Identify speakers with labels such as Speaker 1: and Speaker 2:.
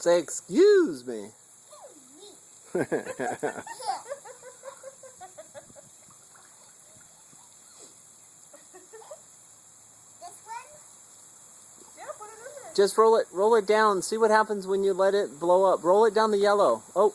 Speaker 1: Say, excuse me.
Speaker 2: This one?
Speaker 3: Yeah, put it in there.
Speaker 1: Just roll it down. See what happens when you let it blow up. Roll it down the yellow. Oh.